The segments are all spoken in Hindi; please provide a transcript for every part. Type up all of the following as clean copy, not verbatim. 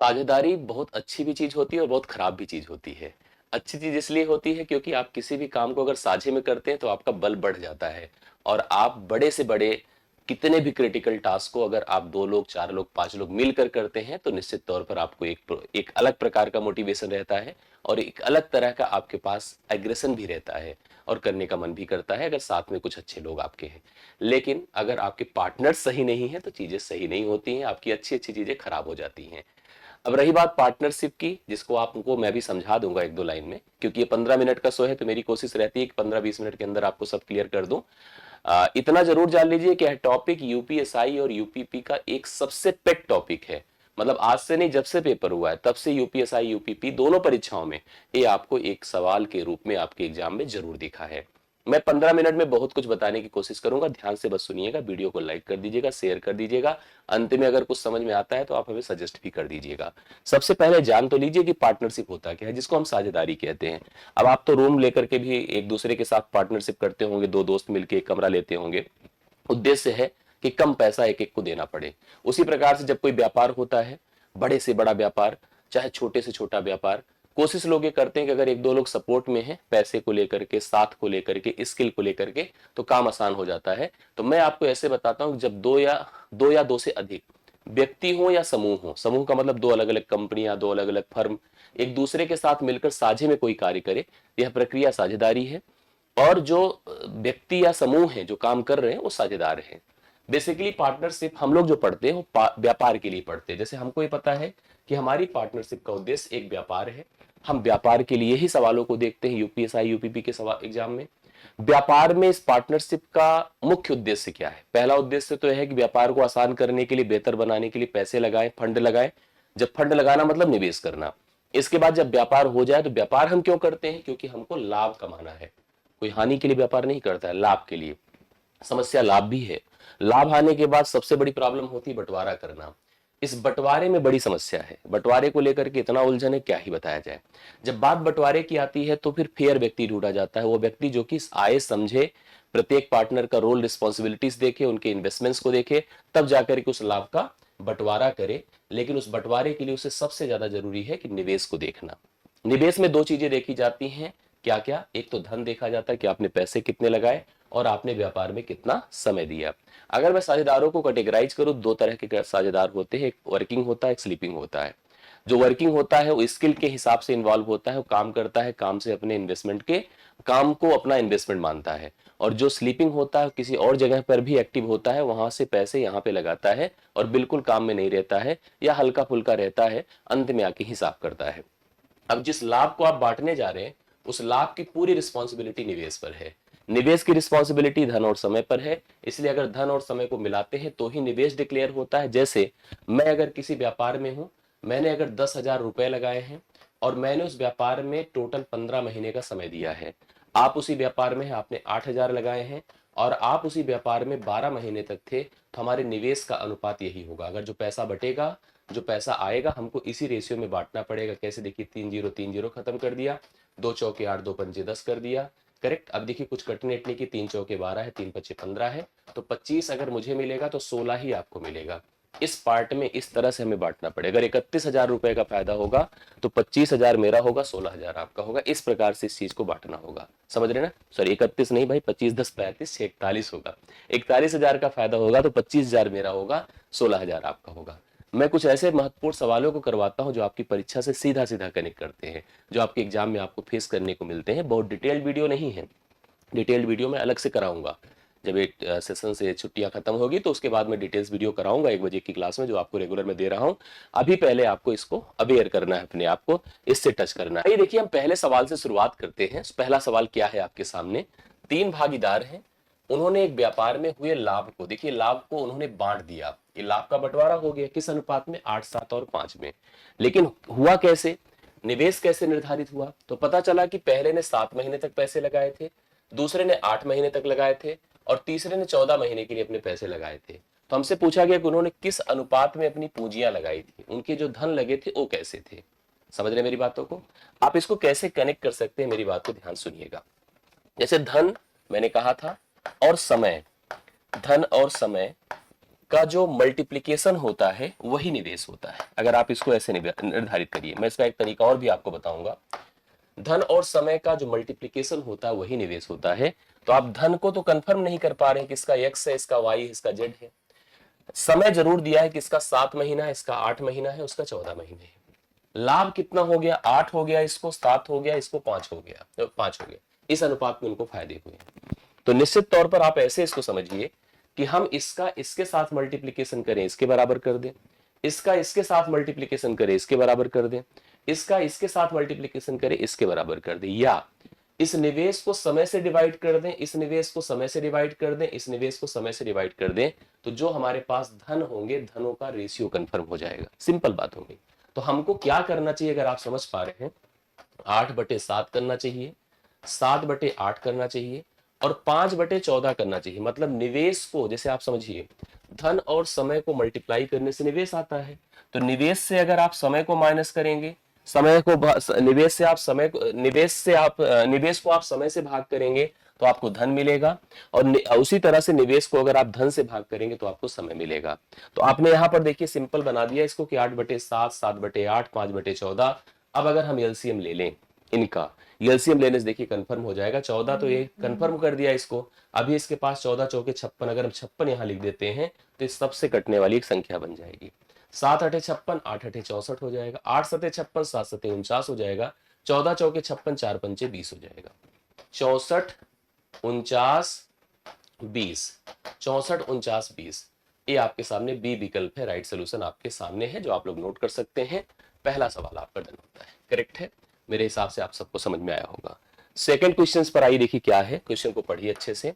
साझेदारी बहुत अच्छी भी चीज होती है और बहुत खराब भी चीज होती है। अच्छी चीज इसलिए होती है क्योंकि आप किसी भी काम को अगर साझे में करते हैं तो आपका बल बढ़ जाता है और आप बड़े से बड़े कितने भी क्रिटिकल टास्क को अगर आप 2 लोग 4 लोग 5 लोग मिलकर करते हैं तो निश्चित तौर पर आपको एक अलग प्रकार का मोटिवेशन रहता है और एक अलग तरह का आपके पास एग्रेशन भी रहता है और करने का मन भी करता है अगर साथ में कुछ अच्छे लोग आपके हैं। लेकिन अगर आपके पार्टनर सही नहीं है तो चीजें सही नहीं होती हैं, आपकी अच्छी अच्छी चीजें खराब हो जाती हैं। अब रही बात पार्टनरशिप की, जिसको आपको मैं भी समझा दूंगा 1-2 लाइन में, क्योंकि ये 15 मिनट का शो है तो मेरी कोशिश रहती है कि 15-20 मिनट के अंदर आपको सब क्लियर कर दूं। इतना जरूर जान लीजिए कि यह टॉपिक यूपीएसआई और यूपीपी का एक सबसे पेट टॉपिक है। मतलब आज से नहीं, जब से पेपर हुआ है तब से यूपीएसआई यूपीपी दोनों परीक्षाओं में ये आपको एक सवाल के रूप में आपके एग्जाम में जरूर दिखा है। मैं 15 मिनट में बहुत कुछ बताने की कोशिश करूंगा, ध्यान से बस सुनिएगा, वीडियो को लाइक कर दीजिएगा, शेयर कर दीजिएगा। अंत में अगर कुछ समझ में आता है तो आप हमें सजेस्ट भी कर दीजिएगा। सबसे पहले जान तो लीजिए कि पार्टनरशिप होता क्या है, जिसको हम साझेदारी कहते हैं। अब आप तो रूम लेकर के भी एक दूसरे के साथ पार्टनरशिप करते होंगे, 2 दोस्त मिलकर एक कमरा लेते होंगे। उद्देश्य है कि कम पैसा एक एक को देना पड़े। उसी प्रकार से जब कोई व्यापार होता है, बड़े से बड़ा व्यापार चाहे छोटे से छोटा व्यापार, कोशिश लोग ये करते हैं कि अगर 1-2 लोग सपोर्ट में हैं, पैसे को लेकर के, साथ को लेकर के, स्किल को लेकर के, तो काम आसान हो जाता है। तो मैं आपको ऐसे बताता हूं, जब दो से अधिक व्यक्ति हो या समूह हो, समूह का मतलब 2 अलग अलग कंपनियां, 2 अलग अलग फर्म एक दूसरे के साथ मिलकर साझे में कोई कार्य करे, यह प्रक्रिया साझेदारी है। और जो व्यक्ति या समूह है जो काम कर रहे हैं वो साझेदार हैं। बेसिकली पार्टनरशिप हम लोग जो पढ़ते हैं वो व्यापार के लिए पढ़ते हैं। जैसे हमको ये पता है कि हमारी पार्टनरशिप का उद्देश्य एक व्यापार है, हम व्यापार के लिए ही सवालों को देखते हैं यूपीएसआई यूपीपी के सवाल एग्जाम में। व्यापार में इस पार्टनरशिप का मुख्य उद्देश्य क्या है? पहला उद्देश्य तो यह है कि व्यापार को आसान करने के लिए, बेहतर बनाने के लिए पैसे लगाएं, फंड लगाएं। जब फंड लगाना मतलब निवेश करना। इसके बाद जब व्यापार हो जाए तो व्यापार हम क्यों करते हैं? क्योंकि हमको लाभ कमाना है। कोई हानि के लिए व्यापार नहीं करता है, लाभ के लिए। समस्या लाभ भी है। लाभ आने के बाद सबसे बड़ी प्रॉब्लम होती है बंटवारा करना। इस बंटवारे में बड़ी समस्या है, बंटवारे को लेकर के इतना उलझन है क्या ही बताया जाए। जब बात बंटवारे की आती है तो फिर फेयर व्यक्ति ढूंढा जाता है, वो व्यक्ति जो कि आए समझे, प्रत्येक पार्टनर का रोल रिस्पॉन्सिबिलिटीज देखे, उनके इन्वेस्टमेंट्स को देखे, तब जाकर के उस लाभ का बंटवारा करे। लेकिन उस बंटवारे के लिए उसे सबसे ज्यादा जरूरी है कि निवेश को देखना। निवेश में 2 चीजें देखी जाती हैं। क्या क्या? एक तो धन देखा जाता है कि आपने पैसे कितने लगाए और आपने व्यापार में कितना समय दिया। अगर मैं साझेदारों को कैटेगराइज करूं, 2 तरह के साझेदार होते हैं, एक वर्किंग होता है, एक स्लीपिंग होता है। जो वर्किंग होता है वो स्किल के हिसाब से इन्वॉल्व होता है, वो काम करता है, काम से अपने इन्वेस्टमेंट के, काम को अपना इन्वेस्टमेंट मानता है। और जो स्लीपिंग होता है किसी और जगह पर भी एक्टिव होता है, वहां से पैसे यहाँ पे लगाता है और बिल्कुल काम में नहीं रहता है या हल्का फुल्का रहता है, अंत में आके हिसाब करता है। अब जिस लाभ को आप बांटने जा रहे हैं उस लाभ की पूरी रिस्पॉन्सिबिलिटी निवेश पर है। निवेश की रिस्पॉन्सिबिलिटी धन और समय पर है। इसलिए अगर धन और समय को मिलाते हैं तो ही निवेश डिक्लेयर होता है। जैसे मैं अगर किसी व्यापार में हूं, मैंने अगर 10,000 रुपए लगाए हैं और मैंने उस व्यापार में टोटल 15 महीने का समय दिया है। आप उसी व्यापार में हैं, आपने 8,000 लगाए हैं और आप उसी व्यापार में 12 महीने तक थे, तो हमारे निवेश का अनुपात यही होगा। अगर जो पैसा बटेगा, जो पैसा आएगा, हमको इसी रेशियो में बांटना पड़ेगा। कैसे? देखिए, 3 0 3 0 खत्म कर दिया, 2 चौके 8, 2 पंजे 10 कर दिया। करेक्ट। अब देखिए कुछ कटने अटने की, 3 चौके 12 है, 3 पच्चे 15 है, तो 25 अगर मुझे मिलेगा तो 16 ही आपको मिलेगा। इस पार्ट में इस तरह से हमें बांटना पड़ेगा। अगर 31,000 रुपए का फायदा होगा तो 25,000 मेरा होगा, 16,000 आपका होगा। इस प्रकार से इस चीज को बांटना होगा। समझ रहे ना? सॉरी, 31 नहीं भाई, 25 10 35 41 होगा। 41,000 का फायदा होगा तो 25,000 मेरा होगा, 16,000 आपका होगा। मैं कुछ ऐसे महत्वपूर्ण सवालों को करवाता हूं जो आपकी परीक्षा से सीधा सीधा कनेक्ट करते हैं, जो आपके एग्जाम में आपको फेस करने को मिलते हैं। बहुत डिटेल्ड वीडियो नहीं है, डिटेल्ड वीडियो मैं अलग से कराऊंगा। जब एक सेशन से छुट्टियां खत्म होगी तो उसके बाद मैं डिटेल्स वीडियो कराऊंगा 1 बजे की क्लास में, जो आपको रेगुलर में दे रहा हूं। अभी पहले आपको इसको अवेयर करना है, अपने आप को इससे टच करना है। ये देखिए, हम पहले सवाल से शुरुआत करते हैं। पहला सवाल क्या है आपके सामने? 3 भागीदार हैं, उन्होंने एक व्यापार में हुए लाभ को, देखिए लाभ को उन्होंने बांट दिया। ये लाभ का बंटवारा हो गया किस अनुपात में? 8 7 और 5 में। लेकिन हुआ कैसे? निवेश कैसे निर्धारित हुआ? तो पता चला कि पहले ने 7 महीने तक पैसे लगाए थे, दूसरे ने 8 महीने तक लगाए थे और तीसरे ने 14 महीने के लिए अपने पैसे लगाए थे। तो हमसे पूछा गया कि उन्होंने किस अनुपात में अपनी पूंजियां लगाई थी, उनके जो धन लगे थे वो कैसे थे। समझ रहे मेरी बातों को? आप इसको कैसे कनेक्ट कर सकते हैं, मेरी बात को ध्यान सुनिएगा। जैसे धन मैंने कहा था और समय, धन और समय का जो मल्टीप्लिकेशन होता है वही निवेश होता है। अगर आप इसको ऐसे निर्धारित करिए, मैं इसका एक तरीका और भी आपको बताऊंगा। धन और समय का जो मल्टीप्लिकेशन होता है वही निवेश होता है। तो आप धन को तो कंफर्म नहीं कर पा रहे हैं कि इसका x है, इसका y है, इसका z है। समय जरूर दिया है कि इसका 7 महीना है, इसका 8 महीना है, उसका 14 महीने है। लाभ कितना हो गया, 8 हो गया, इसको 7 हो गया, इसको 5 हो गया, 5 हो गया। इस अनुपात में उनको फायदे हुए। तो निश्चित तौर पर आप ऐसे इसको समझिए कि हम इसका इसके साथ मल्टीप्लिकेशन करें, इसके बराबर कर दें, इसका इसके साथ मल्टीप्लिकेशन करें, इसके बराबर कर दें, इसका इसके साथ मल्टीप्लिकेशन करें, इसके बराबर कर दें, या इस निवेश को समय से डिवाइड कर दें, इस निवेश को समय से डिवाइड कर दें, इस निवेश को समय से डिवाइड कर दें। तो जो हमारे पास धन होंगे, धनों का रेशियो कंफर्म हो जाएगा। सिंपल बात होगी। तो हमको क्या करना चाहिए, अगर आप समझ पा रहे हैं, 8/7 करना चाहिए, 7/8 करना चाहिए, और 5/14 करना चाहिए। मतलब निवेश को, जैसे आप समझिए, धन और समय को मल्टीप्लाई करने से निवेश आता है। तो निवेश से अगर आप समय को माइनस करेंगे, समय को निवेश से आप समय को निवेश को आप समय से भाग करेंगे तो आपको धन मिलेगा, और उसी तरह से निवेश को अगर आप धन से भाग करेंगे तो आपको समय मिलेगा। तो आपने यहां पर देखिए सिंपल बना दिया इसको कि 8/7, 7/8, 5/14। अब अगर हम एलसीएम ले लें, इनका एलसीएम लेने से देखिए कंफर्म हो जाएगा। 14 तो ये कंफर्म कर दिया इसको। अभी इसके पास 14 चौके 56, अगर हम 56 यहां लिख देते हैं तो इस सबसे कटने वाली एक संख्या बन जाएगी। 7/8 56, 8/8 64 हो जाएगा, 8/7 56, 7/7 49 हो जाएगा, 14 चौके 56, 4×5 20 हो जाएगा। 64 49 20, 64 49 20, ये आपके सामने बी विकल्प है। राइट सोल्यूशन आपके सामने है, जो आप लोग नोट कर सकते हैं। पहला सवाल आपका डन होता है, करेक्ट है। मेरे हिसाब से आप सबको समझ में आया होगा। सेकंड क्वेश्चन पर आइए, देखिए क्या है। क्वेश्चन को पढ़िए अच्छे से।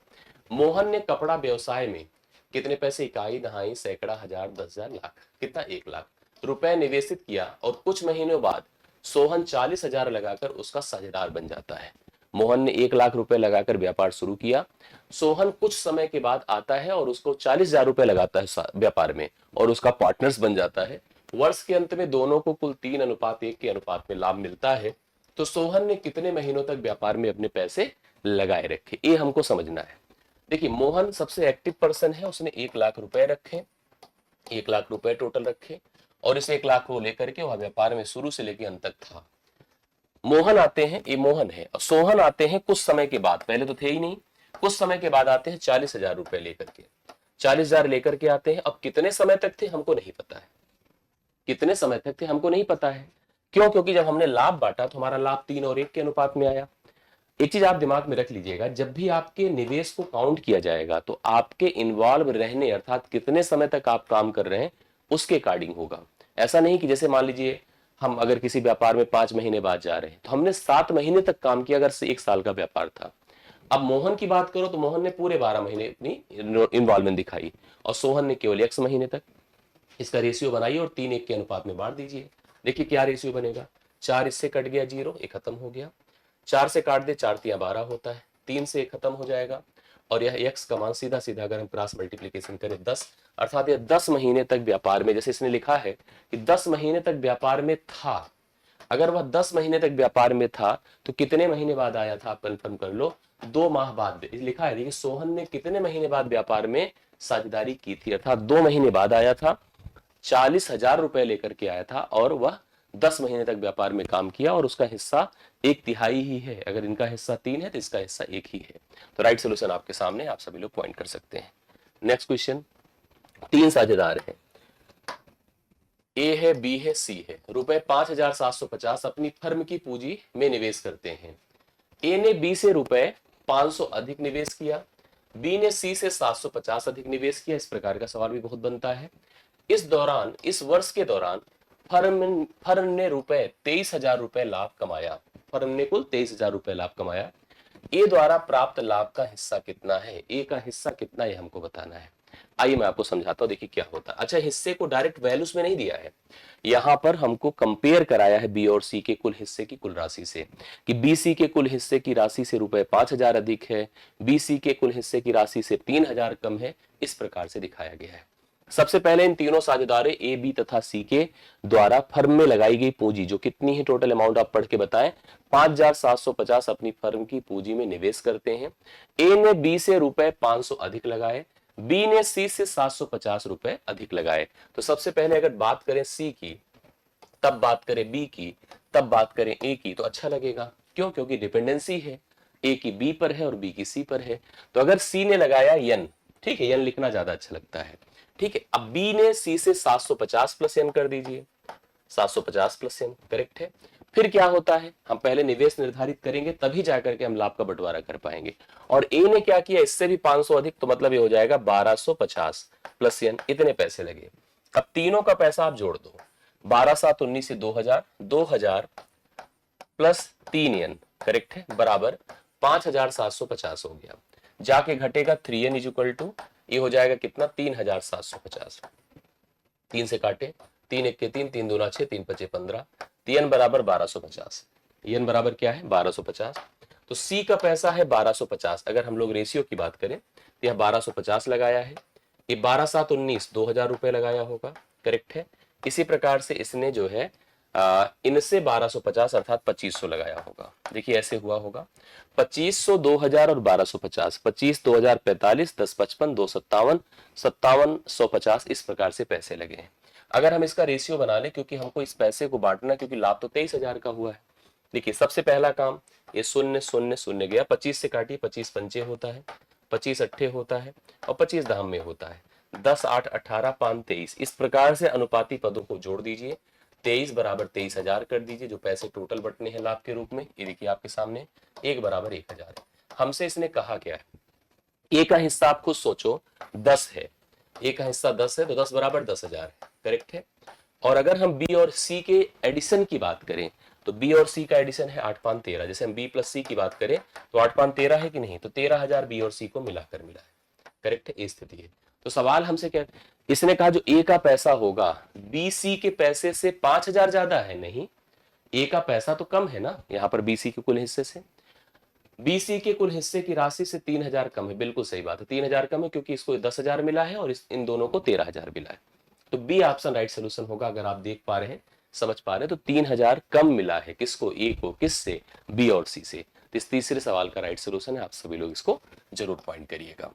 मोहन ने कपड़ा व्यवसाय में कितने पैसे, इकाई, दहाई, सैकड़ा, हजार, 10,000, लाख, कितना, 1,00,000 रुपए निवेशित किया, और कुछ महीनों बाद सोहन 40,000 लगाकर उसका साझेदार बन जाता है। मोहन ने 1,00,000 रुपए लगाकर व्यापार शुरू किया। सोहन कुछ समय के बाद आता है और उसको 40,000 रुपए लगाता है व्यापार में, और उसका पार्टनर्स बन जाता है। वर्ष के अंत में दोनों को कुल 3:1 के अनुपात में लाभ मिलता है। तो सोहन ने कितने महीनों तक व्यापार में अपने पैसे लगाए रखे, ये हमको समझना है। देखिए, मोहन सबसे एक्टिव पर्सन है, उसने 1,00,000 रुपए रखे, 1,00,000 रुपए टोटल रखे, और इस 1,00,000 को लेकर के वह व्यापार में शुरू से लेकर अंत तक था। मोहन आते हैं, ये मोहन है, और सोहन आते हैं कुछ समय के बाद, पहले तो थे ही नहीं, कुछ समय के बाद आते हैं 40,000 रुपए लेकर के। 40,000 लेकर के आते हैं। अब कितने समय तक थे हमको नहीं पता है, कितने समय तक थे हमको नहीं पता है। क्यों? क्योंकि जब हमने लाभ बांटा तो हमारा लाभ 3:1 के अनुपात में आया। एक चीज आप दिमाग में रख लीजिएगा, जब भी आपके निवेश को काउंट किया जाएगा तो आपके इन्वॉल्व रहने, अर्थात कितने समय तक आप काम कर रहे हैं, उसके अकॉर्डिंग होगा। ऐसा नहीं कि जैसे मान लीजिए हम अगर किसी व्यापार में 5 महीने बाद जा रहे हैं तो हमने 7 महीने तक काम किया, अगर 1 साल का व्यापार था। अब मोहन की बात करो तो मोहन ने पूरे 12 महीने अपनी इन्वॉल्वमेंट दिखाई, और सोहन ने केवल X महीने तक। इसका रेशियो बनाइए और 3:1 के अनुपात में बांट दीजिए। देखिए क्या रेशियो बनेगा, 4 इससे कट गया 0, ये खत्म हो गया। 4 से काट दे, 4×3 12 होता है, 3 से खत्म हो जाएगा, और यह x का मान सीधा सीधा अगर हम क्रॉस मल्टीप्लीकेशन करें 10, अर्थात यह 10 महीने तक व्यापार में, जैसे इसने लिखा है कि 10 महीने तक व्यापार में था। अगर वह 10 महीने तक व्यापार में था तो कितने महीने बाद आया था, आप कंफर्म कर लो, 2 माह बाद। लिखा है, देखिए सोहन ने कितने महीने बाद व्यापार में साझेदारी की थी, अर्थात 2 महीने बाद आया था, 40,000 रुपए लेकर के आया था, और वह 10 महीने तक व्यापार में काम किया, और उसका हिस्सा 1/3 ही है। अगर इनका हिस्सा 3 है तो इसका हिस्सा 1 ही है। तो राइट सोल्यूशन आपके सामने, आप सभी लोग पॉइंट कर सकते हैं। नेक्स्ट क्वेश्चन, 3 साझेदार हैं, ए है, बी है, सी है। रुपए 5,750 अपनी फर्म की पूंजी में निवेश करते हैं। ए ने बी से रुपए 500 अधिक निवेश किया, बी ने सी से 750 अधिक निवेश किया। इस प्रकार का सवाल भी बहुत बनता है। इस वर्ष के दौरान फर्म ने रुपए 23,000 रुपए लाभ कमाया। फर्म ने कुल 23,000 रुपए लाभ कमाया। ए द्वारा प्राप्त लाभ का हिस्सा कितना है, ए का हिस्सा कितना है हमको बताना है। आइए मैं आपको समझाता हूं, देखिए क्या होता है। अच्छा, हिस्से को डायरेक्ट वैल्यूज में नहीं दिया है, यहां पर हमको कंपेयर कराया है बी और सी के कुल हिस्से की कुल राशि से, कि बी सी के कुल हिस्से की राशि से रुपए 5,000 अधिक है, बी सी के कुल हिस्से की राशि से 3,000 कम है। इस प्रकार से दिखाया गया है। सबसे पहले इन तीनों साझेदारों ए, बी तथा सी के द्वारा फर्म में लगाई गई पूंजी जो कितनी है, टोटल अमाउंट आप पढ़ के बताएं, 5,750 अपनी फर्म की पूंजी में निवेश करते हैं। ए ने बी से रुपए 500 अधिक लगाए, बी ने सी से 750 रुपए अधिक लगाए। तो सबसे पहले अगर बात करें सी की, तब बात करें बी की, तब बात करें ए की, तो अच्छा लगेगा। क्यों? क्योंकि डिपेंडेंसी है, ए की बी पर है और बी की सी पर है। तो अगर सी ने लगाया यन, ठीक है, यन लिखना ज्यादा अच्छा लगता है, ठीक है। अब बी ने सी से 750 प्लस यन कर दीजिए, 750 प्लस एन, करेक्ट है। फिर क्या होता है, हम पहले निवेश निर्धारित करेंगे तभी जाकर के हम लाभ का बंटवारा कर पाएंगे। और ए ने क्या किया, इससे भी 500 अधिक, तो मतलब ये हो जाएगा 1250 प्लस एन, इतने पैसे लगे। अब तीनों का पैसा आप जोड़ दो, 12 7 19 से 2000, 2000 प्लस 3 एन, करेक्ट है, बराबर 5750 हो गया। जाके घटेगा 3n इज इक्वल टू, ये हो जाएगा कितना, 3750। 3 से काटे, 3 एक के 3, 3 दूना 6, 3 पचे 15, एन बराबर 1250। एन बराबर क्या है, 1250। तो सी का पैसा है 1250। अगर हम लोग रेशियो की बात करें तो यह 1250 लगाया है, ये 12 7 19, 2000 रुपए लगाया होगा, करेक्ट है। इसी प्रकार से इसने जो है इनसे 1250 अर्थात 2500 लगाया होगा। देखिए ऐसे हुआ होगा, 2500, 2000 और 1250, 25 2000 45, 10 55, 2 57, 5750, इस प्रकार से पैसे लगे हैं। अगर हम इसका रेशियो बना लें, क्योंकि हमको इस पैसे को बांटना, क्योंकि लाभ तो 23,000 का हुआ है। देखिए सबसे पहला काम, ये शून्य शून्य शून्य गया, 25 से काटिए, 25 पंचे होता है, 25 अट्ठे होता है और 25 दाम में होता है, 10 8 18 5 23। इस प्रकार से अनुपाती पदों को जोड़ दीजिए, 23 बराबर 23,000 कर दीजिए, जो पैसे टोटल बटने हैं लाभ के रूप में, ये देखिए आपके सामने, 1 बराबर 1000 है। हमसे इसने कहा क्या है, ए का हिस्सा आप खुद सोचो 10 है, ए का हिस्सा 10 है, तो 10 बराबर 10,000 है, करेक्ट है। और अगर हम बी और सी के एडिशन की बात करें, तो बी और सी का एडिशन है 8 5 13। जैसे हम बी प्लस सी की बात करें तो 8 5 13 है कि नहीं, तो 13,000 बी और सी को मिलाकर मिला है, करेक्ट है, ये स्थिति है। तो सवाल हमसे क्या, इसने कहा जो ए का पैसा होगा बी सी के पैसे से 5,000 ज्यादा है, नहीं, ए का पैसा तो कम है ना यहाँ पर, बीसी के कुल हिस्से से, बीसी के कुल हिस्से की राशि से 3,000 कम है। बिल्कुल सही बात है, 3,000 कम है क्योंकि इसको 10,000 मिला है और इन दोनों को 13,000 मिला है। तो बी ऑप्शन राइट सोल्यूशन होगा। अगर आप देख पा रहे हैं, समझ पा रहे हैं, तो 3,000 कम मिला है किसको, ए को, किससे, बी और सी से। तो इस तीसरे सवाल का राइट सोल्यूशन है, आप सभी लोग इसको जरूर पॉइंट करिएगा।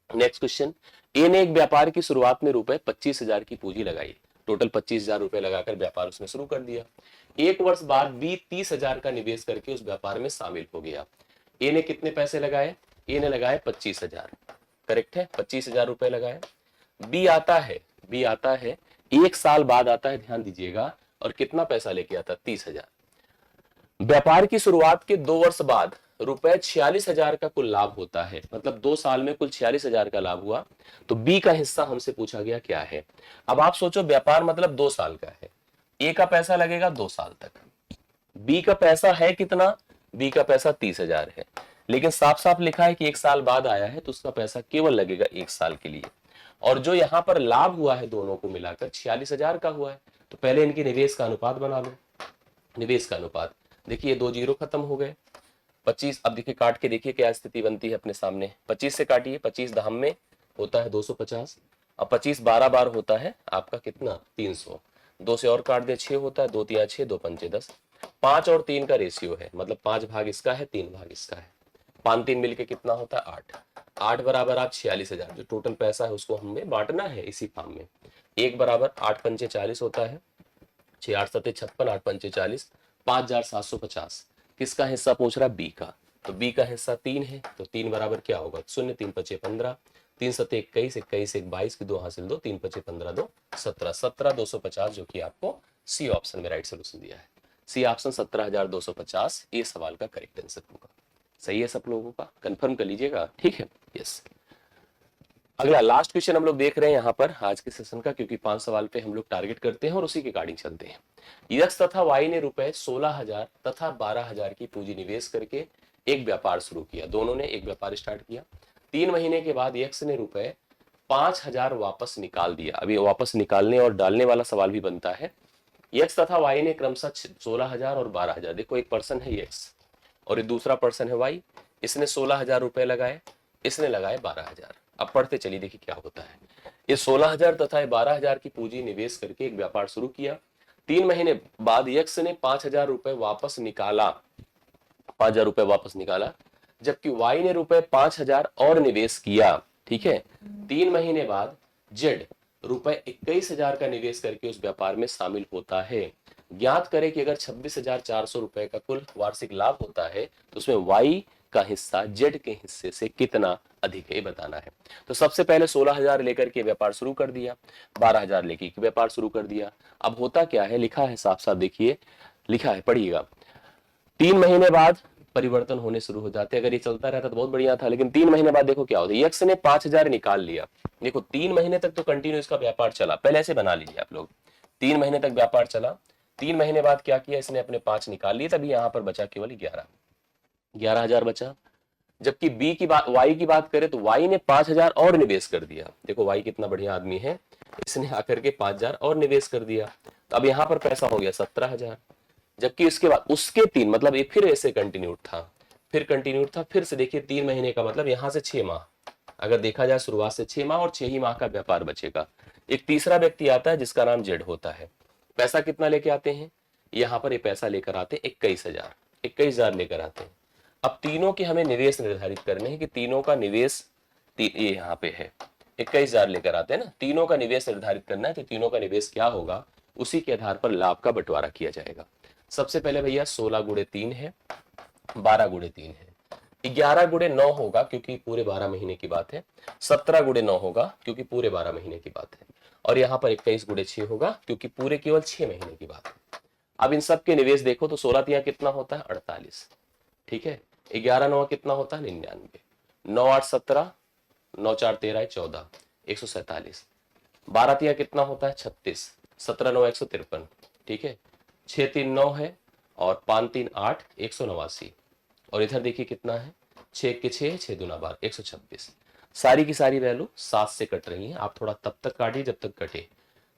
नेक्स्ट क्वेश्चन, ए ने एक व्यापार की शुरुआत में रुपए 25,000 की पूंजी लगाई, टोटल 25,000 रुपए लगाकर व्यापार उसमें शुरू कर दिया। एक वर्ष बाद बी 30,000 का निवेश करके उस व्यापार में शामिल हो गया। ए ने कितने पैसे लगाए, ए ने लगाए 25,000, करेक्ट है, 25,000 रुपए लगाए। बी आता है, बी आता है 1 साल बाद आता है, ध्यान दीजिएगा, और कितना पैसा लेके आता, 30,000। व्यापार की शुरुआत के 2 वर्ष बाद रुपए 46,000 का कुल लाभ होता है, मतलब 2 साल में कुल 46,000 का लाभ हुआ। तो बी का हिस्सा हमसे पूछा गया क्या है। अब आप सोचो, व्यापार मतलब 2 साल का है, ए का पैसा लगेगा 2 साल तक, बी का पैसा है कितना, बी का पैसा 30,000 है, लेकिन साफ साफ लिखा है कि 1 साल बाद आया है, तो उसका पैसा केवल लगेगा 1 साल के लिए। और जो यहाँ पर लाभ हुआ है दोनों को मिलाकर 46,000 का हुआ है। तो पहले इनके निवेश का अनुपात बना लो, निवेश का अनुपात, देखिए 2 जीरो खत्म हो गए। 25, अब देखिए काट के देखिए क्या स्थिति बनती है अपने सामने, 25 से काटिए, 25 धाम में होता है 250, अब 25 12 बार होता है आपका कितना, 300, 2 से और काट दे 6 होता है, 2 तिया 6, 2 पंचे 10, 5 और 3 का रेशियो है, मतलब 5 भाग इसका है, 3 भाग इसका है, 5 3 मिलके कितना होता है 8, 8 बराबर आप 46,000, जो टोटल पैसा है उसको हमें बांटना है इसी फॉर्म में। 1 बराबर 8 पंचे 40 होता है, 6 8 7 56, 8 पंचे 40, 5,750। किसका हिस्सा पूछ रहा, बी का। तो बी का हिस्सा 3 है, तो 3 बराबर क्या होगा, 0 3 पचे 15, 3 सते 21, 21 1 22 की 2 हासिल 2, 3 पचे 15 2 17, 17,250, जो कि आपको सी ऑप्शन में राइट सोल्यूशन दिया है। सी ऑप्शन 17,250 ये सवाल का करेक्ट आंसर होगा। सही है सब लोगों का, कंफर्म कर लीजिएगा, ठीक है, यस। अगला लास्ट क्वेश्चन हम लोग देख रहे हैं यहाँ पर आज के सेशन का, क्योंकि 5 सवाल पे हम लोग टारगेट करते हैं और उसी के अकॉर्डिंग चलते हैं। यक्स तथा वाई ने रुपए 16,000 तथा 12,000 की पूंजी निवेश करके एक व्यापार शुरू किया। दोनों ने एक व्यापार स्टार्ट किया। 3 महीने के बाद यक्स ने रुपए 5,000 वापस निकाल दिया। अभी वापस निकालने और डालने वाला सवाल भी बनता है। यक्स तथा वाई ने क्रमशः 16,000 और 12,000, देखो एक पर्सन है यक्स और एक दूसरा पर्सन है वाई, इसने 16,000 रुपए लगाए, इसने लगाए 12,000। अब पढ़ते चलिए, देखिए क्या होता है। ये 16,000 तथा 12,000 की पूंजी निवेश करके एक व्यापार शुरू किया। 3 महीने बाद यक्स ने 5,000 रुपए वापस निकाला, 5,000 रुपए वापस निकाला, जबकि वाई ने रुपए 5,000 और निवेश किया। ठीक है। 3 महीने बाद जेड रुपए 21,000 का निवेश करके उस व्यापार में शामिल होता है। ज्ञात करें कि अगर 26,400 रुपए का कुल वार्षिक लाभ होता है तो उसमें वाई का हिस्सा जेड के हिस्से से कितना अधिक है बताना है। तो सबसे पहले 16,000 लेकर के व्यापार शुरू कर दिया, 12,000 लेकर व्यापार शुरू कर दिया। अब होता क्या है, लिखा है साफ साफ, देखिए लिखा है, पढ़िएगा। 3 महीने बाद परिवर्तन होने शुरू हो जाते हैं। अगर ये चलता रहता तो बहुत बढ़िया था, लेकिन 3 महीने बाद देखो क्या होता है। यक्स ने 5,000 निकाल लिया। देखो 3 महीने तक तो कंटिन्यू इसका व्यापार चला, पहले ऐसे बना लीजिए आप लोग। 3 महीने तक व्यापार चला, 3 महीने बाद क्या किया, इसने अपने 5 निकाल लिए, तभी यहां पर बचा केवल 11,000 बचा। जबकि बी की बात, वाई की बात करें तो वाई ने 5,000 और निवेश कर दिया। देखो वाई कितना बढ़िया आदमी है, इसने आकर के 5,000 और निवेश कर दिया। तो अब यहां पर पैसा हो गया 17,000। जबकि उसके बाद उसके 3, मतलब ये फिर ऐसे कंटिन्यूड था, फिर से देखिए 3 महीने का मतलब यहां से 6 माह, अगर देखा जाए शुरुआत से 6 माह और 6 ही माह का व्यापार बचेगा। एक तीसरा व्यक्ति आता है जिसका नाम जेड होता है। पैसा कितना लेके आते हैं, यहां पर ये पैसा लेकर आते हैं 21,000 लेकर आते हैं। अब तीनों के हमें निवेश निर्धारित करने हैं कि तीनों का निवेश ये यहाँ पे है 21,000 लेकर आते हैं ना, तीनों का निवेश निर्धारित करना है। तो तीनों का निवेश क्या होगा, उसी के आधार पर लाभ का बंटवारा किया जाएगा। सबसे पहले भैया 16 गुणे 3 है, 12 गुणे 3 है, 11 गुणे 9 होगा क्योंकि पूरे 12 महीने की बात है, 17 गुणे 9 होगा क्योंकि पूरे 12 महीने की बात है, और यहाँ पर 21 गुणे 6 होगा क्योंकि पूरे केवल 6 महीने की बात है। अब इन सब के निवेश देखो तो 16 तिया कितना होता है 48, ठीक है। 11 9 कितना होता है 99, 9 8 17, 9 4 13 14, 147। 12 तिया कितना होता है 36, 17 9 153, ठीक है। 6 3 9 है और 5 3 8, 189। और इधर देखिए कितना है, 6 के 6, 6 दूना 12, 126। सारी की सारी वैल्यू 7 से कट रही है, आप थोड़ा तब तक काटिए जब तक कटे।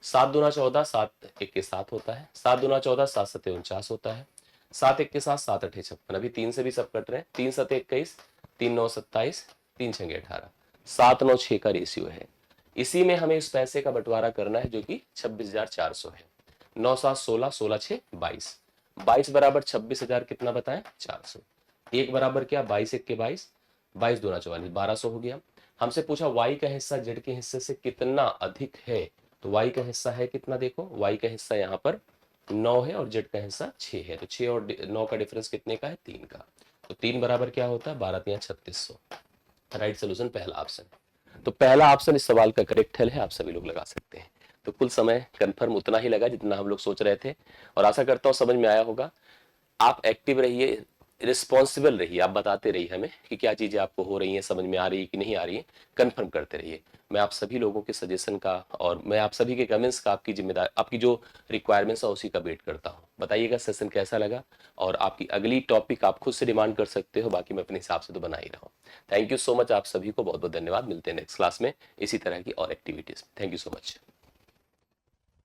7 दूना 14, 7 1 के 7 होता है, 7 दूना 14, 7 7 49 होता है, 7 1 के 7, 7 8 56। अभी 3 से भी सब कट रहे हैं, 3 7 21, 3 9 27, 3 6 18, 7 9 6 का रेशियो है। इसी में हमें इस पैसे का बंटवारा करना है जो कि 26,400 है। 9 7 16, 16 6 22, 22 बराबर 26,000 कितना बताएं 400। एक बराबर क्या 22 1 के 22, 22 दूना 44, 1200 हो गया। हमसे पूछा वाई का हिस्सा जेड के हिस्से से कितना अधिक है, तो वाई का हिस्सा है कितना, देखो वाई का हिस्सा यहाँ पर 9 है और जेड का हिस्सा 6 है, तो 6 और 9 का डिफरेंस कितने का है 3 का। तो 3 बराबर क्या होता है 12 3 3600। राइट सोल्यूशन पहला ऑप्शन। तो पहला ऑप्शन इस सवाल का करेक्ट हल है, आप सभी लोग लगा सकते हैं। तो कुल समय कंफर्म उतना ही लगा जितना हम लोग सोच रहे थे, और आशा करता हूँ समझ में आया होगा। आप एक्टिव रहिए, रिस्पॉन्सिबल रहिए, आप बताते रहिए हमें कि क्या चीजें आपको हो रही हैं, समझ में आ रही है कि नहीं आ रही है, कंफर्म करते रहिए। मैं आप सभी लोगों के सजेशन का और मैं आप सभी के कमेंट्स का, आपकी जिम्मेदारी, आपकी जो रिक्वायरमेंट्स है उसी का वेट करता हूँ। बताइएगा सेशन कैसा लगा, और आपकी अगली टॉपिक आप खुद से डिमांड कर सकते हो, बाकी मैं अपने हिसाब से तो बना ही रहा हूँ। थैंक यू सो मच, आप सभी को बहुत बहुत धन्यवाद। मिलते हैं नेक्स्ट क्लास में इसी तरह की और activities. Thank you so much.